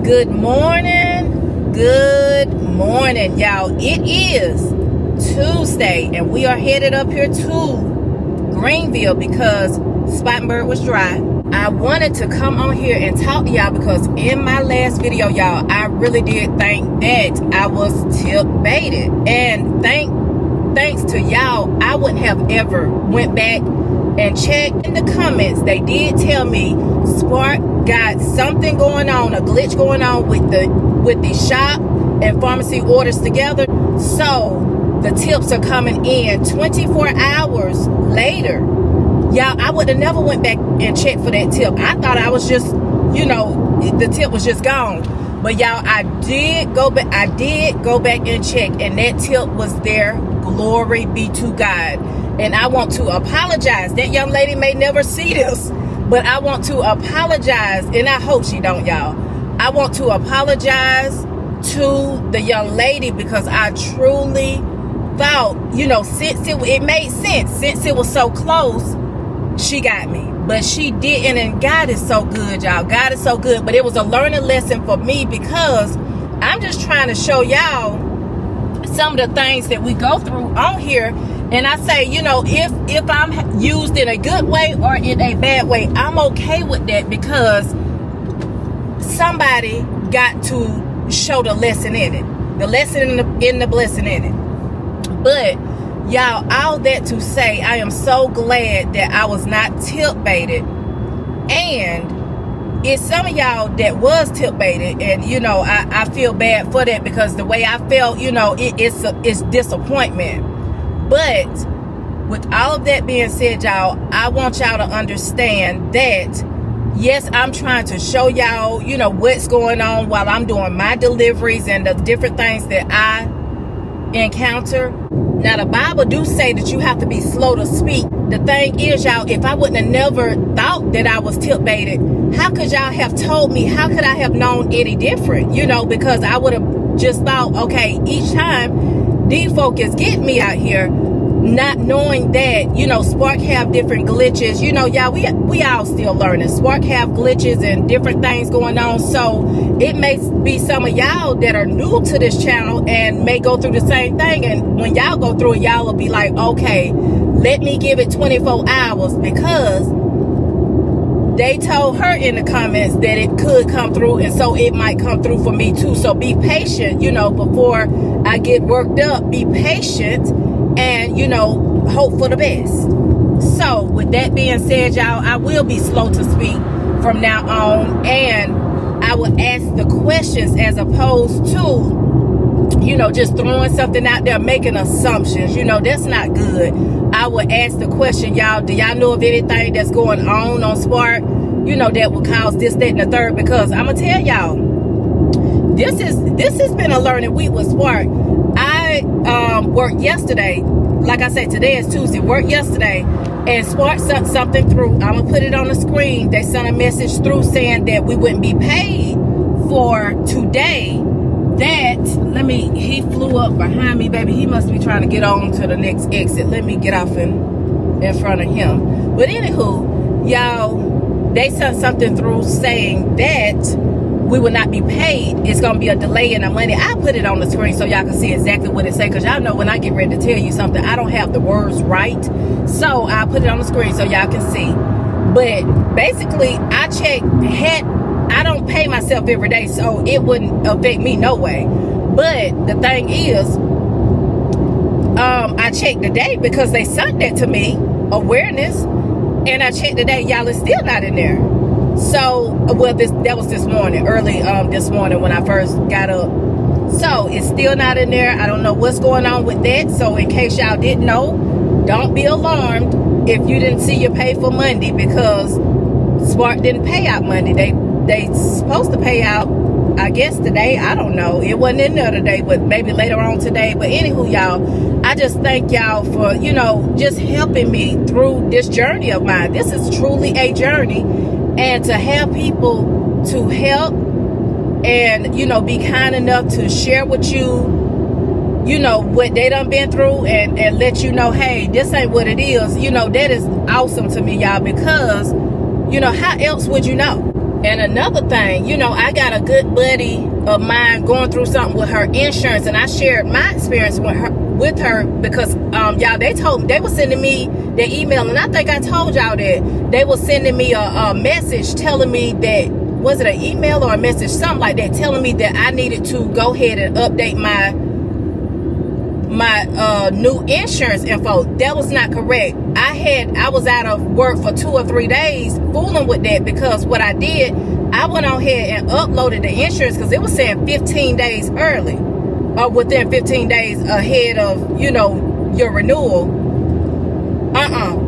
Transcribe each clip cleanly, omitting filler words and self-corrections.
Good morning, y'all. It is Tuesday, and we are headed up here to Greenville because Spartanburg was dry. I wanted to come on here and talk to y'all because in my last video, y'all, I really did think that I was tip baited, and thanks to y'all, I wouldn't have ever went back and checked in the comments. They did tell me Spark got something going on, a glitch going on with the shop and pharmacy orders together. So the tips are coming in 24 hours later. Y'all, I would have never went back and checked for that tip. I thought I was just, the tip was just gone. But y'all, I did go back and check, and that tip was there. Glory be to God. And I want to apologize. That young lady may never see this, but I want to apologize, and I hope she don't, y'all. I want to apologize to the young lady because I truly thought, since it made sense, since it was so close, she got me. But she didn't, and God is so good, y'all. God is so good. But it was a learning lesson for me because I'm just trying to show y'all some of the things that we go through on here. And I say, if I'm used in a good way or in a bad way, I'm okay with that because somebody got to show the lesson in it. The lesson in the blessing in it. But, y'all, all that to say, I am so glad that I was not tip baited. And it's some of y'all that was tip baited. And, I feel bad for that because the way I felt, it's disappointment. But with all of that being said, y'all, I want y'all to understand that, yes, I'm trying to show y'all, what's going on while I'm doing my deliveries and the different things that I encounter. Now, the Bible do say that you have to be slow to speak. The thing is, y'all, if I wouldn't have never thought that I was tip baited, how could y'all have told me? How could I have known any different? Because I would have just thought, okay, each time these folk is getting me out here, not knowing that, Spark have different glitches. Y'all, we all still learning. Spark have glitches and different things going on. So it may be some of y'all that are new to this channel and may go through the same thing. And when y'all go through it, y'all will be like, okay, let me give it 24 hours because they told her in the comments that it could come through, and so it might come through for me too. So be patient, before I get worked up. Be patient and, hope for the best. So with that being said, y'all, I will be slow to speak from now on, and I will ask the questions as opposed to, just throwing something out there, making assumptions. That's not good. I will ask the question, y'all, do y'all know of anything that's going on Spark, that will cause this, that, and the third? Because I'm going to tell y'all, this has been a learning week with Spark. I worked yesterday. Like I said, today is Tuesday. Worked yesterday, and Spark sent something through. I'm going to put it on the screen. They sent a message through saying that we wouldn't be paid for today. He flew up behind me, baby. He must be trying to get on to the next exit. Let me get off in front of him. But anywho, y'all, they sent something through saying that we will not be paid. It's going to be a delay in the money. I put it on the screen so y'all can see exactly what it says, because y'all know when I get ready to tell you something, I don't have the words right. So I put it on the screen so y'all can see. But basically, I don't pay myself every day, so it wouldn't affect me no way. But the thing is, I checked today because they sent that to me, awareness, and I checked today, y'all, it's still not in there. So, that was this morning, early this morning when I first got up. So, it's still not in there. I don't know what's going on with that. So, in case y'all didn't know, don't be alarmed if you didn't see your pay for Monday, because Spark didn't pay out Monday. They supposed to pay out, I guess, today. I don't know. It wasn't in there today, but maybe later on today. But anywho, y'all, I just thank y'all for, just helping me through this journey of mine. This is truly a journey. And to have people to help and, be kind enough to share with you, what they done been through and let you know, hey, this ain't what it is. That is awesome to me, y'all, because, how else would you know? And another thing, you know, I got a good buddy of mine going through something with her insurance, and I shared my experience with her because y'all, they were sending me their email, and I think I told y'all that they were sending me a message telling me that, was it an email or a message, something like that, telling me that I needed to go ahead and update my new insurance info. That was not correct. I was out of work for 2 or 3 days fooling with that, because what I did, I went on ahead and uploaded the insurance because it was saying 15 days early, or within 15 days ahead of, you know, your renewal.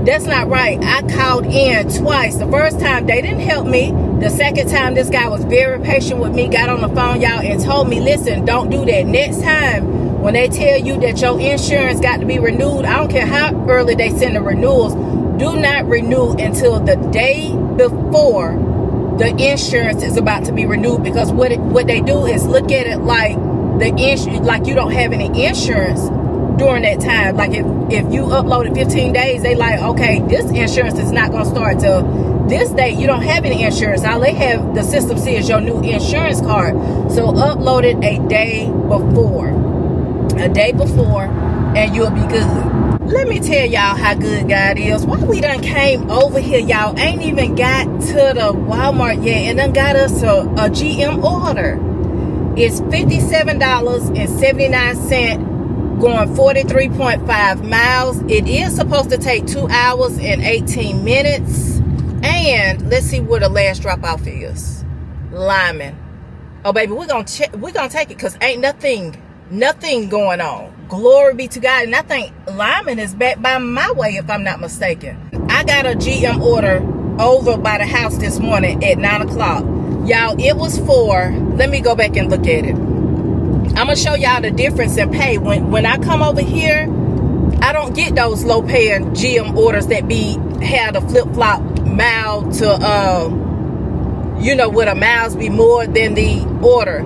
That's not right. I called in twice. The first time they didn't help me. The second time, this guy was very patient with me, got on the phone, y'all, and told me, listen, don't do that. Next time, when they tell you that your insurance got to be renewed, I don't care how early they send the renewals, do not renew until the day before the insurance is about to be renewed, because what they do is look at it like like you don't have any insurance during that time. Like if you uploaded 15 days, they like, okay, this insurance is not going to start till this date. You don't have any insurance. All they have, the system sees your new insurance card. So upload it a day before, and you'll be good. Let me tell y'all how good God is. Why we done came over here, y'all, ain't even got to the Walmart yet, and done got us a GM order. It's $57.79, going 43.5 miles. It is supposed to take 2 hours and 18 minutes. And let's see where the last drop off is. Lyman. Oh, baby, we're gonna take it, because ain't nothing going on. Glory be to God. And I think Lyman is back by my way, if I'm not mistaken. I got a GM order over by the house this morning at 9 o'clock. Y'all, it was for, let me go back and look at it. I'm gonna show y'all the difference in pay. When I come over here, I don't get those low paying GM orders that have the flip-flop mile to you know, where the miles be more than the order.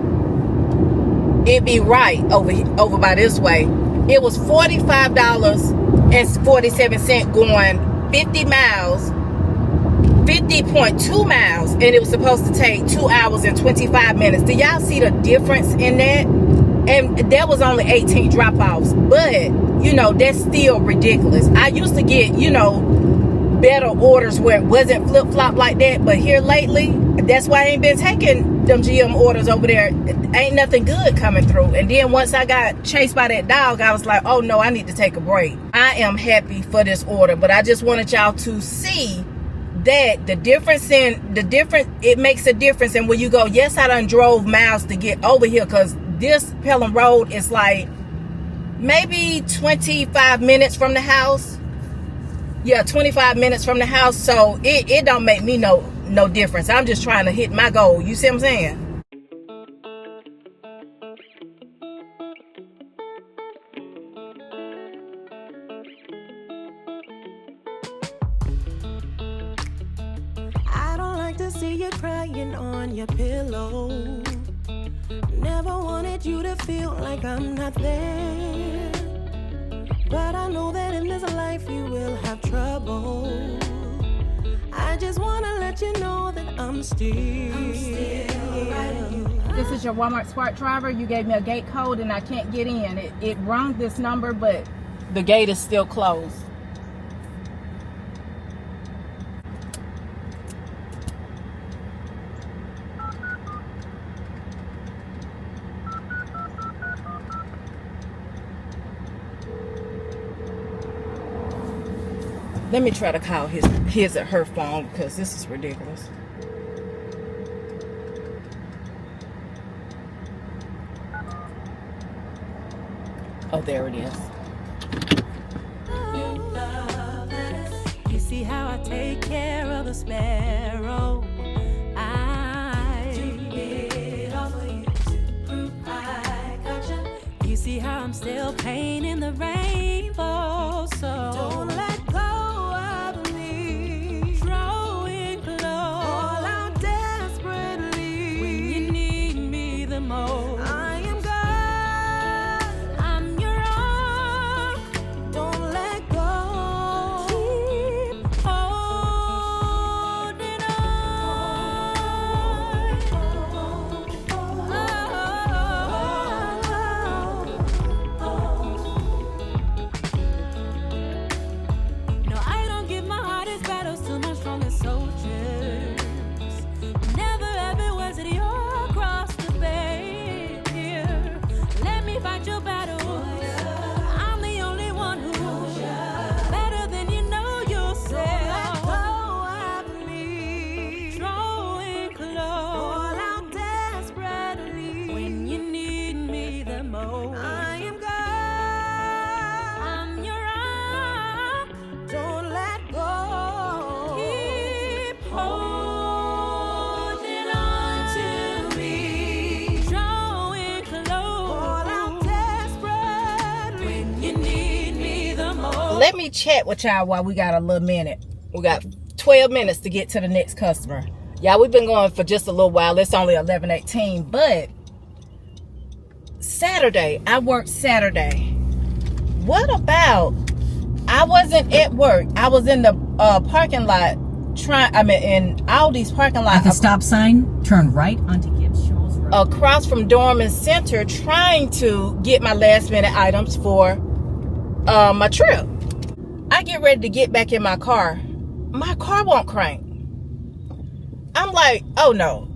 It be right over by this way. It was $45.47 going 50 miles, 50.2 miles, and it was supposed to take 2 hours and 25 minutes. Do y'all see the difference in that? And that was only 18 drop-offs, but you know, that's still ridiculous. I used to get, you know, better orders where it wasn't flip-flop like that, but here lately, that's why I ain't been taking them GM orders over there. Ain't nothing good coming through. And then once I got chased by that dog, I was like, oh no, I need to take a break. I am happy for this order, but I just wanted y'all to see that it makes a difference. And when you go, yes, I done drove miles to get over here, because this Pelham Road is like maybe 25 minutes from the house. Yeah, 25 minutes from the house. So it don't make me no difference. I'm just trying to hit my goal. You see what I'm saying? I don't like to see you crying on your pillow. Never wanted you to feel like I'm not there. But I know that in this life you will have trouble. I just wanna let you know that I'm still right. This is your Walmart Smart Driver. You gave me a gate code and I can't get in. It rung this number, but the gate is still closed. Let me try to call his or her phone, because this is ridiculous. Oh, there it is. You see how I take care of the sparrow. You see how I'm still painting the rainbow. So don't let go of me. Drawing close. All out desperately. When you need me the most. I am God. I'm your arm. Don't let go. Keep holding on. let me chat with y'all while we got a little minute. We got 12 minutes to get to the next customer. Y'all, we've been going for just a little while. It's only 11:18, but Saturday, I worked Saturday. What about, I wasn't at work. I was in the parking lot in Aldi's parking lot. At the stop sign, turn right onto Gibbs Shoals Road. Across from Dorman Center, trying to get my last minute items for my trip. I get ready to get back in my car. My car won't crank. I'm like, oh no.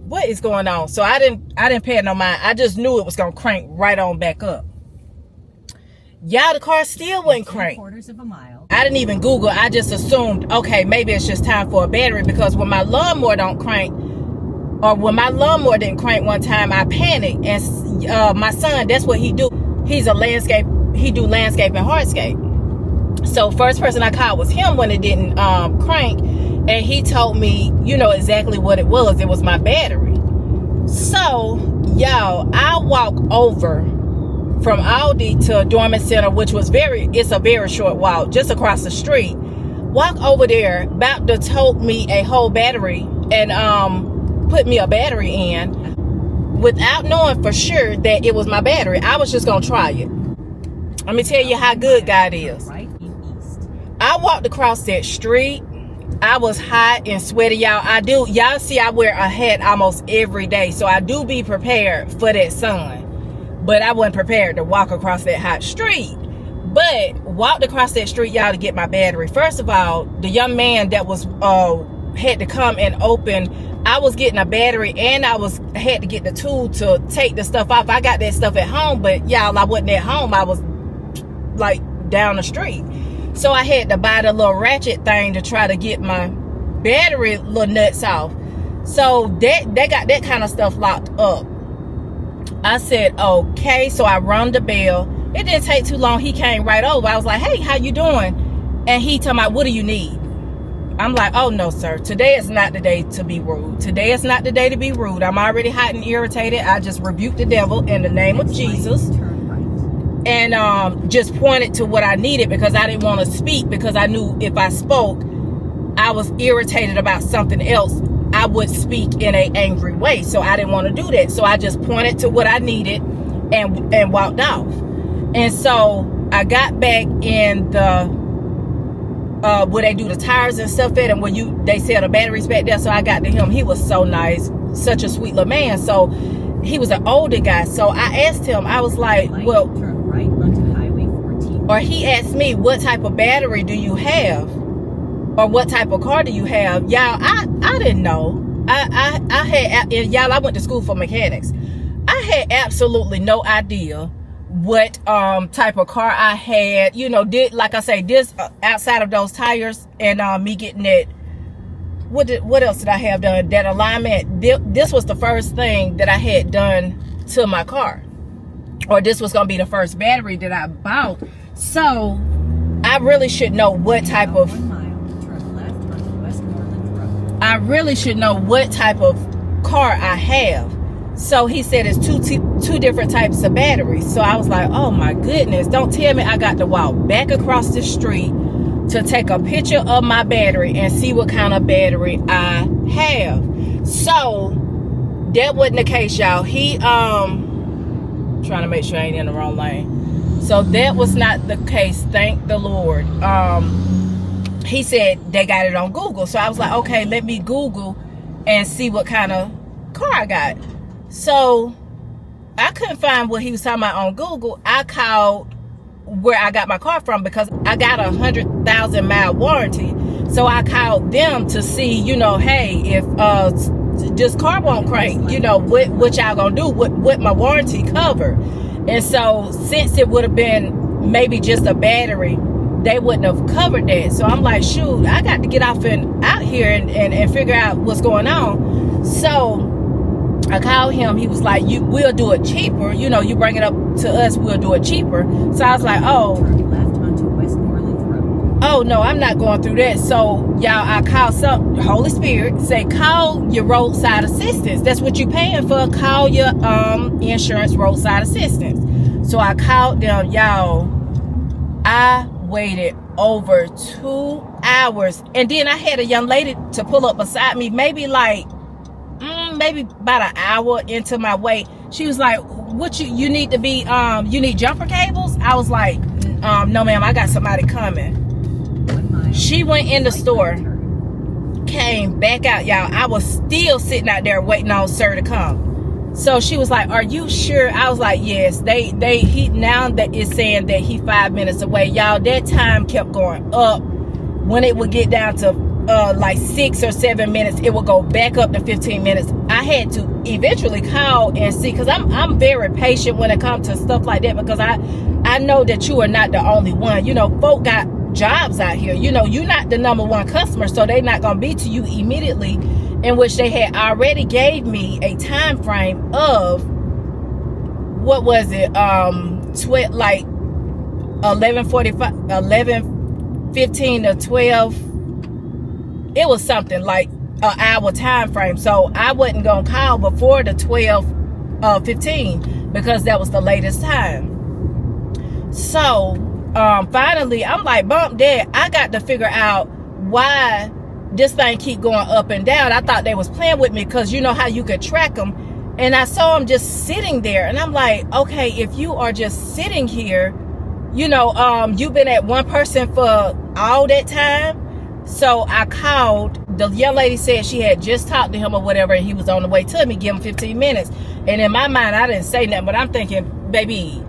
What is going on? So I didn't pay it no mind. I just knew it was gonna crank right on back up. Y'all, the car still wouldn't crank. 3/4 of a mile. I didn't even Google. I just assumed, okay, maybe it's just time for a battery, because when my lawnmower don't crank, or when my lawnmower didn't crank one time, I panicked. And my son, that's what he do. He do landscape and hardscape. So first person I called was him when it didn't crank, and he told me, exactly what it was. It was my battery. So y'all, I walk over from Aldi to Dorman Center, which was it's a very short walk, just across the street. Walk over there, about to tote me a whole battery and put me a battery in, without knowing for sure that it was my battery. I was just gonna try it. Let me tell you how good God is. I walked across that street. I was hot and sweaty, y'all. Y'all see I wear a hat almost every day, so I do be prepared for that sun. But I wasn't prepared to walk across that hot street. But walked across that street, y'all, to get my battery. First of all, the young man that was had to come and open, I was getting a battery, and I had to get the tool to take the stuff off. I got that stuff at home, but y'all, I wasn't at home. I was like down the street. So I had to buy the little ratchet thing to try to get my battery little nuts off. So they got that kind of stuff locked up. I said, okay. So I rung the bell. It didn't take too long. He came right over. I was like, hey, how you doing? And he told me, what do you need? I'm like, oh no, sir. Today is not the day to be rude. Today is not the day to be rude. I'm already hot and irritated. I just rebuked the devil in the name of Jesus. And just pointed to what I needed, because I didn't want to speak, because I knew if I spoke, I was irritated about something else, I would speak in an angry way. So I didn't want to do that. So I just pointed to what I needed and walked off. And so I got back in the where they do the tires and stuff at, and when they sell the batteries back there. So I got to him. He was so nice, such a sweet little man. So he was an older guy. So I asked him, I was like, well, right onto Highway 14. Or he asked me, what type of battery do you have? Or what type of car do you have? Y'all, I didn't know. I had, y'all, I went to school for mechanics. I had absolutely no idea what type of car I had. Like I say, this outside of those tires and me getting that. What else did I have done? That alignment. This was the first thing that I had done to my car. Or this was going to be the first battery that I bought. So I really should know what type of, I really should know what type of car I have. So he said it's two different types of batteries. So I was like, oh my goodness, don't tell me I got to walk back across the street to take a picture of my battery and see what kind of battery I have. So that wasn't the case, y'all. He trying to make sure I ain't in the wrong lane. So that was not the case, thank the Lord. He said they got it on Google. So I was like, okay, let me Google and see what kind of car I got. So I couldn't find what he was talking about on Google. I called where I got my car from, because I got a 100,000 mile warranty. So I called them to see, hey, if this car won't crank, what y'all gonna do, what my warranty cover. And so since it would have been maybe just a battery, they wouldn't have covered that. So I'm like, shoot, I got to get off and out here and figure out what's going on. So I called him. He was like, we'll do it cheaper. You bring it up to us, we'll do it cheaper. So I was like, turn left onto Westmoreland Road. Oh no, I'm not going through that. So y'all, I called Holy Spirit say, call your roadside assistance. That's what you're paying for. Call your insurance roadside assistance. So I called them. Y'all, I waited over 2 hours, and then I had a young lady to pull up beside me, maybe about an hour into my wait. She was like, what you need to be you need jumper cables? I was like, no ma'am, I got somebody coming. She went in the store, came back out, y'all. I was still sitting out there waiting on sir to come. So she was like, are you sure? I was like, yes. He now that is saying that he 5 minutes away, y'all. That time kept going up. When it would get down to like 6 or 7 minutes, it would go back up to 15 minutes. I had to eventually call and see, because I'm very patient when it comes to stuff like that, because I know that you are not the only one. You know, folk got jobs out here. You know, you're not the number one customer, so they're not gonna be to you immediately, in which they had already gave me a time frame of, what was it, 11:15 to 12. It was something like an hour time frame. So I wasn't gonna call before the 12:15 because that was the latest time. So finally I'm like, bump that, I got to figure out why this thing keep going up and down. I thought they was playing with me, because you know how you could track them, and I saw them just sitting there, and I'm like, okay, if you are just sitting here, you know, you've been at one person for all that time. So I called. The young lady said she had just talked to him or whatever, and he was on the way to me. Give him 15 minutes. And in my mind, I didn't say nothing, but I'm thinking, baby,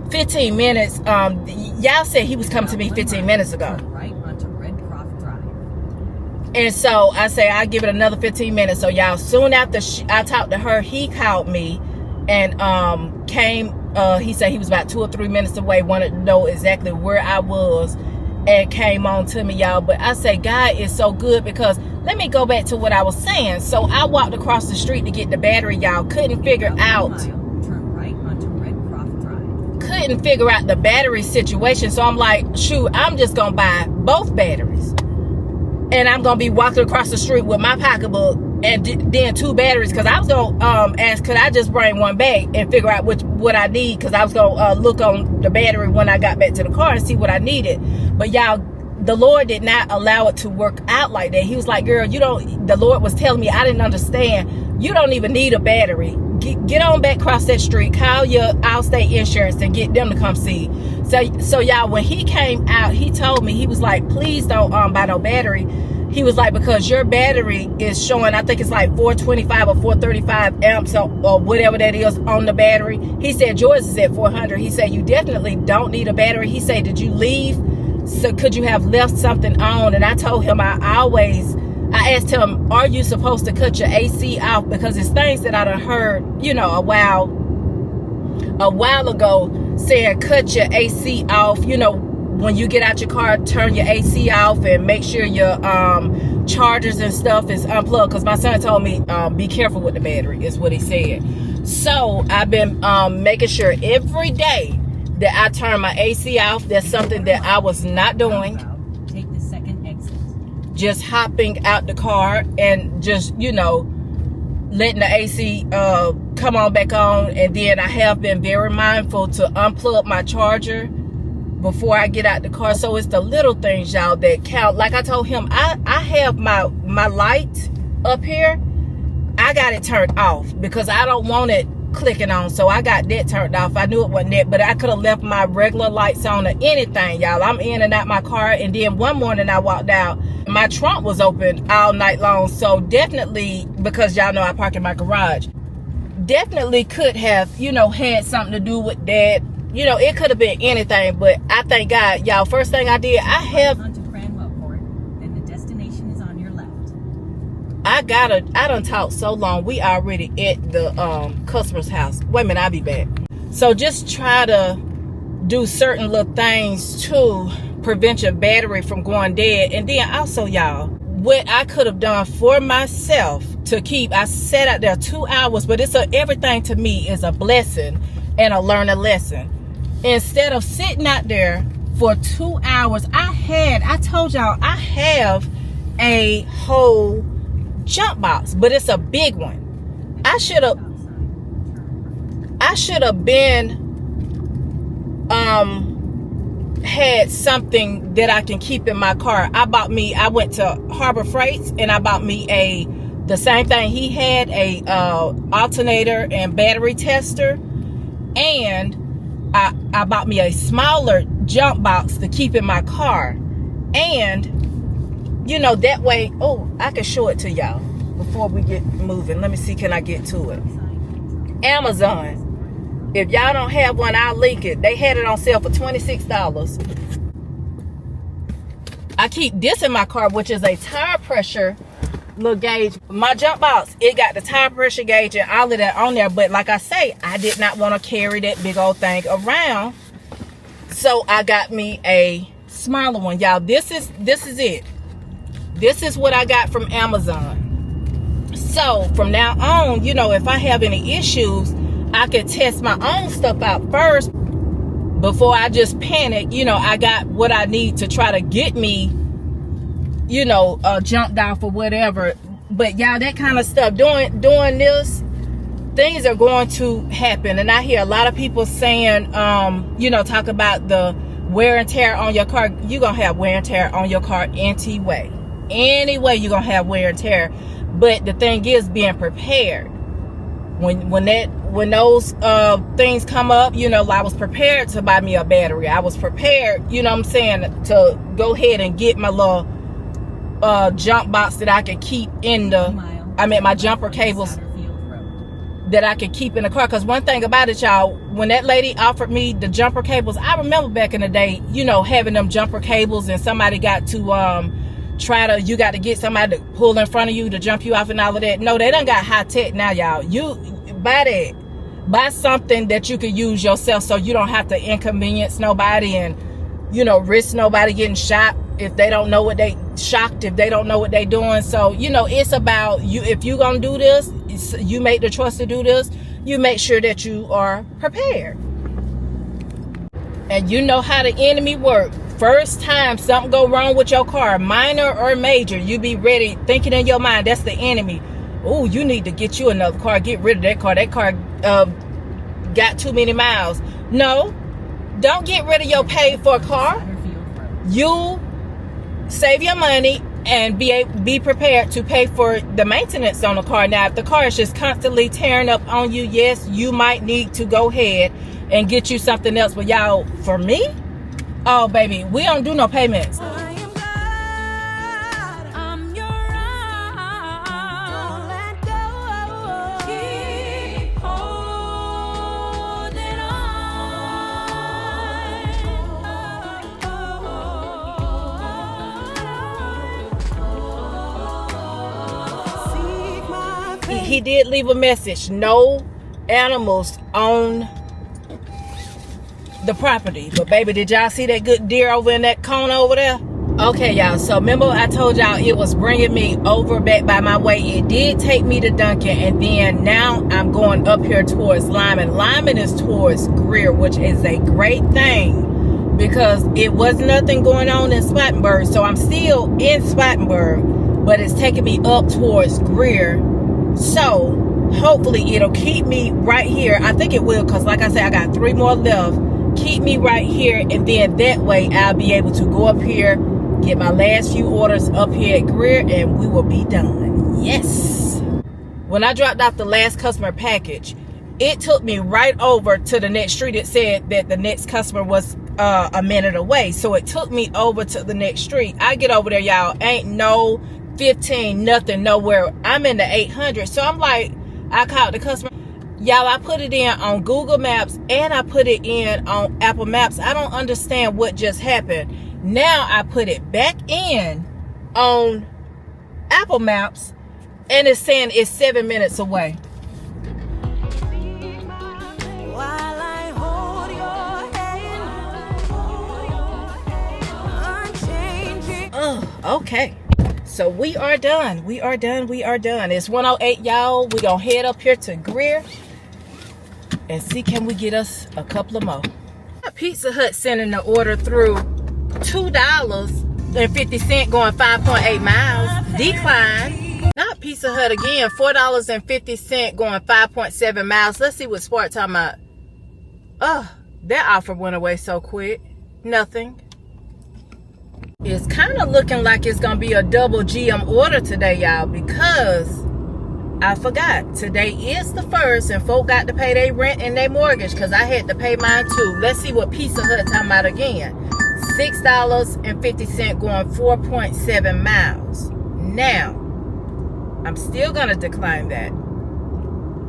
15 minutes. Y'all said he was coming to me 15 minutes ago. Right onto Red Croft Drive. And so I say, I'll give it another 15 minutes. So y'all, soon after I talked to her, he called me and came. He said he was about 2 or 3 minutes away, wanted to know exactly where I was, and came on to me, y'all. But I say, God is so good, because let me go back to what I was saying. So I walked across the street to get the battery, y'all. Couldn't figure out the battery situation. So I'm like, shoot, I'm just gonna buy both batteries, and I'm gonna be walking across the street with my pocketbook and then 2 batteries, because I was gonna ask, could I just bring one bag and figure out what I need, because I was gonna look on the battery when I got back to the car and see what I needed. But y'all, the Lord did not allow it to work out like that. He was like, girl, the Lord was telling me, I didn't understand, you don't even need a battery. Get on back across that street, call your Allstate insurance and get them to come see. So y'all, when he came out, he told me, he was like, please don't buy no battery. He was like, because your battery is showing, I think it's like 425 or 435 amps or whatever that is on the battery. He said yours is at 400. He said you definitely don't need a battery. He said, did you leave? So could you have left something on? And I told him, I asked him, are you supposed to cut your AC off? Because it's things that I done heard, you know, a while ago, saying cut your AC off. You know, when you get out your car, turn your AC off and make sure your chargers and stuff is unplugged. Because my son told me, be careful with the battery, is what he said. So I've been making sure every day that I turn my AC off. That's something that I was not doing. Take the second exit. Just hopping out the car and just, you know, letting the AC come on back on. And then I have been very mindful to unplug my charger before I get out the car. So it's the little things, y'all, that count. Like I told him, I have my light up here. I got it turned off because I don't want it clicking on. So I got that turned off. I knew it wasn't that, but I could have left my regular lights on or anything, y'all. I'm in and out my car. And then one morning I walked out, my trunk was open all night long. So definitely, because y'all know I park in my garage, definitely could have, you know, had something to do with that. You know, it could have been anything, but I thank God, y'all. First thing I did, I done talked so long. We already at the customer's house. Wait a minute, I'll be back. So just try to do certain little things to prevent your battery from going dead. And then also, y'all, what I could have done for myself to keep, I sat out there 2 hours, but everything to me is a blessing and a learning lesson. Instead of sitting out there for 2 hours, I told y'all, I have a whole jump box, but it's a big one. I should have been had something that I can keep in my car. I went to Harbor Freights and I bought me the same thing he had, a alternator and battery tester, and I bought me a smaller jump box to keep in my car. And you know, that way, oh, I can show it to y'all before we get moving. Let me see, can I get to it? Amazon. If y'all don't have one, I'll link it. They had it on sale for $26. I keep this in my car, which is a tire pressure little gauge. My jump box, it got the tire pressure gauge and all of that on there. But like I say, I did not want to carry that big old thing around. So I got me a smaller one. Y'all, this is it. This is what I got from Amazon. So from now on, you know, if I have any issues, I could test my own stuff out first before I just panic. You know, I got what I need to try to get me, you know, jumped off or whatever. But y'all, that kind of stuff, doing this, things are going to happen. And I hear a lot of people saying, you know, talk about the wear and tear on your car. You're going to have wear and tear on your car anyway. Anyway, you're going to have wear and tear. But the thing is being prepared. When those things come up, you know, I was prepared to buy me a battery. I was prepared, you know what I'm saying, to go ahead and get my little jump box that I could keep in my jumper cables that I could keep in the car. Because one thing about it, y'all, when that lady offered me the jumper cables, I remember back in the day, you know, having them jumper cables and somebody got to you got to get somebody to pull in front of you to jump you off and all of that. No, they done got high tech now, y'all. You buy something that you could use yourself, so you don't have to inconvenience nobody and, you know, risk nobody getting shot if they don't know what they doing. So, you know, it's about you. If you gonna do this, you make the choice to do this, you make sure that you are prepared and you know how the enemy work. First time something go wrong with your car, minor or major, you be ready, thinking in your mind, that's the enemy. Oh, you need to get you another car, get rid of that car. That car got too many miles. No, don't get rid of your paid for car. You save your money and be prepared to pay for the maintenance on the car. Now, if the car is just constantly tearing up on you, yes, you might need to go ahead and get you something else. But y'all, for me, oh baby, we don't do no payments. I am God, I'm your own. Don't let go. Keep holding on. Seek my face. He did leave a message. No animals on the property. But baby, did y'all see that good deer over in that cone over there? Okay, y'all, so remember I told y'all it was bringing me over back by my way. It did take me to Duncan, and then now I'm going up here towards Lyman. Lyman is towards Greer, which is a great thing because it was nothing going on in Spartanburg. So I'm still in Spartanburg, but it's taking me up towards Greer. So hopefully it'll keep me right here. I think it will, because like I said, I got 3 more left. Keep me right here, and then that way I'll be able to go up here, get my last few orders up here at Greer, and we will be done. Yes. When I dropped off the last customer package, it took me right over to the next street. It said that the next customer was a minute away, so it took me over to the next street. I get over there, y'all, ain't no 15, nothing, nowhere. I'm in the 800, so I'm like, I called the customer. Y'all, I put it in on Google Maps and I put it in on Apple Maps. I don't understand what just happened. Now I put it back in on Apple Maps and it's saying it's 7 minutes away. While I hold your hand, unchanging. Okay. So we are done. We are done. It's 1:08, y'all. We're going to head up here to Greer and see, can we get us a couple of more. Pizza Hut sending the order through $2.50 going 5.8 miles. Decline. Not Pizza Hut again. $4.50 going 5.7 miles. Let's see what Spark talking about. Oh, that offer went away so quick. Nothing. It's kind of looking like it's gonna be a double GM order today, y'all, because I forgot today is the 1st and folk got to pay their rent and their mortgage, because I had to pay mine too. Let's see what Pizza Hut talking about again. $6.50 going 4.7 miles. Now I'm still gonna decline that,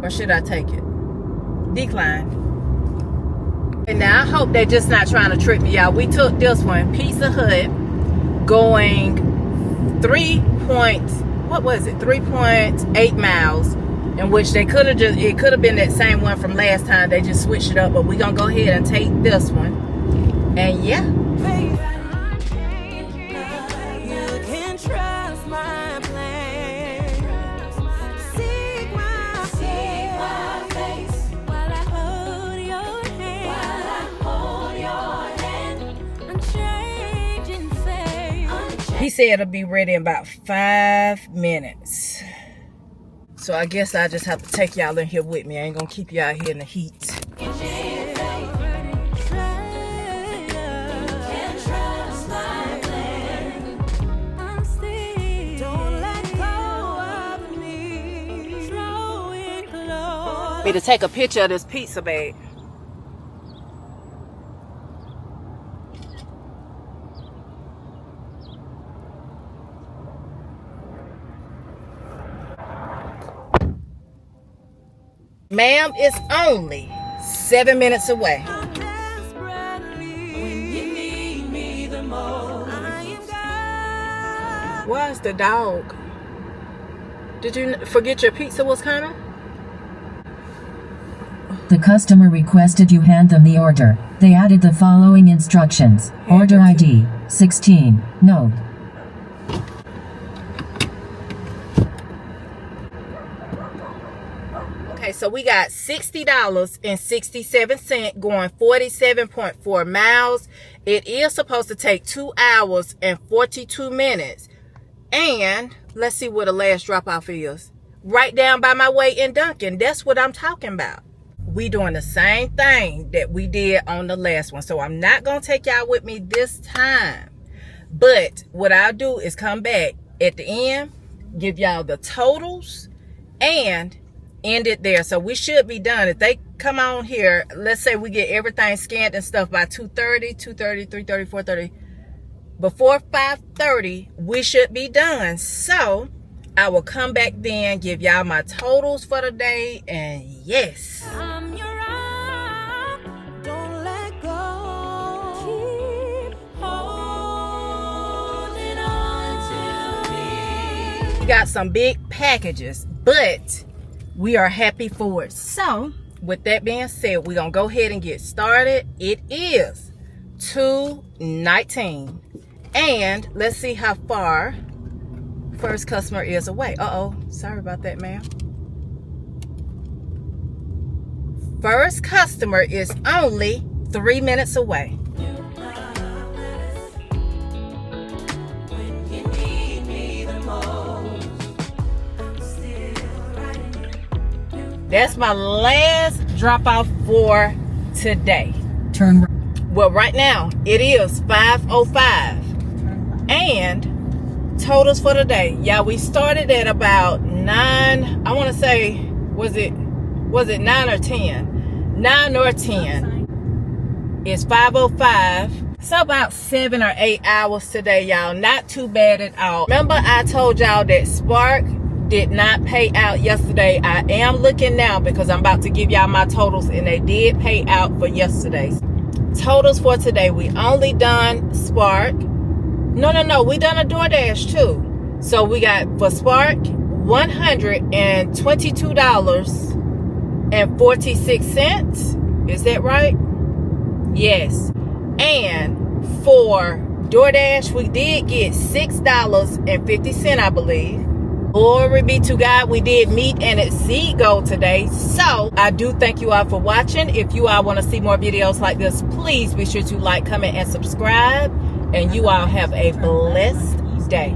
or should I take it? Decline. And now I hope they're just not trying to trick me, y'all. We took this one, Pizza Hut, going 3.8 miles, in which they could have it could have been that same one from last time. They just switched it up, but we're gonna go ahead and take this one. And yeah. He said it'll be ready in about 5 minutes. So I guess I just have to take y'all in here with me. I ain't gonna keep y'all here in the heat. Me to take a picture of this pizza bag. Ma'am, it's only 7 minutes away. Where's the dog? Did you forget your pizza was coming? The customer requested you hand them the order. They added the following instructions. Order ID 16. Note. Okay, so we got $60.67 going 47.4 miles. It is supposed to take 2 hours and 42 minutes. And let's see where the last drop off is. Right down by my way in Duncan. That's what I'm talking about. We doing the same thing that we did on the last one. So I'm not going to take y'all with me this time. But what I'll do is come back at the end, give y'all the totals, and end it there. So we should be done. If they come on here, let's say we get everything scanned and stuff by 2:30, 2:30, 3:30, 4:30. Before 5:30, we should be done. So I will come back then, give y'all my totals for the day, and yes. I'm your rock, don't let go. Keep holding on to me. We got some big packages, but we are happy for it. So with that being said, we're gonna go ahead and get started. It is 2:19, and let's see how far first customer is away. Sorry about that, ma'am. First customer is only 3 minutes away. That's my last drop off for today. Turn right. Well, right now it is 5:05, and totals for the day, y'all, we started at about 9. I want to say, was it 9 or 10? 9 or 10. It's 5:05. So about 7 or 8 hours today, y'all. Not too bad at all. Remember I told y'all that Spark did not pay out yesterday. I am looking now because I'm about to give y'all my totals, and they did pay out for yesterday's totals. For today, we only done Spark. No, we done a DoorDash too. So we got for Spark $122.46. Is that right? Yes. And for DoorDash, we did get $6.50, I believe. Glory be to God, we did meet and exceed goal today. So I do thank you all for watching. If you all want to see more videos like this, please be sure to like, comment, and subscribe. And you all have a blessed day.